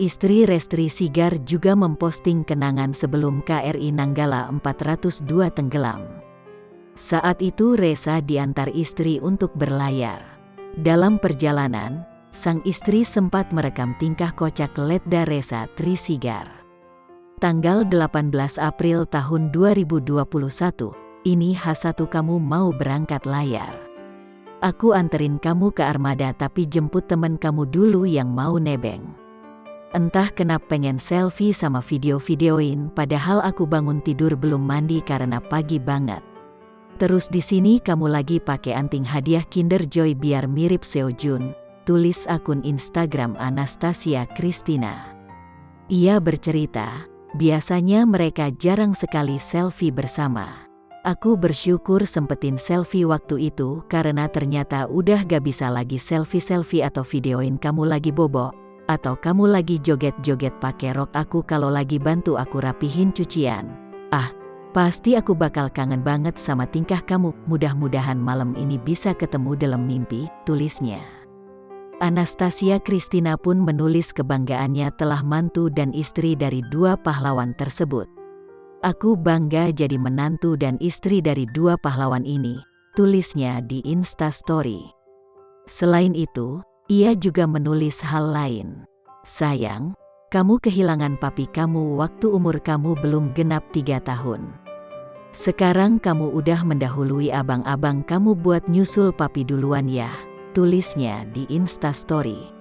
Istri Restri Sigar juga memposting kenangan sebelum KRI Nanggala 402 tenggelam. Saat itu Ressa diantar istri untuk berlayar. Dalam perjalanan, sang istri sempat merekam tingkah kocak Letda Ressa Tri Sigar. Tanggal 18 April tahun 2021, ini H1 kamu mau berangkat layar. Aku anterin kamu ke armada tapi jemput temen kamu dulu yang mau nebeng. Entah kenapa pengen selfie sama video-videoin padahal aku bangun tidur belum mandi karena pagi banget. Terus di sini kamu lagi pakai anting hadiah Kinder Joy biar mirip Seojun, tulis akun Instagram Anastasia Christina. Ia bercerita, biasanya mereka jarang sekali selfie bersama. Aku bersyukur sempetin selfie waktu itu karena ternyata udah gak bisa lagi selfie-selfie atau videoin kamu lagi bobo, atau kamu lagi joget-joget pakai rok aku kalau lagi bantu aku rapihin cucian. Pasti aku bakal kangen banget sama tingkah kamu, mudah-mudahan malam ini bisa ketemu dalam mimpi, tulisnya. Anastasia Christina pun menulis kebanggaannya telah mantu dan istri dari dua pahlawan tersebut. Aku bangga jadi menantu dan istri dari dua pahlawan ini, tulisnya di Instastory. Selain itu, ia juga menulis hal lain. Sayang, kamu kehilangan papi kamu waktu umur kamu belum genap 3 tahun. Sekarang kamu udah mendahului abang-abang kamu buat nyusul papi duluan ya, tulisnya di Instastory.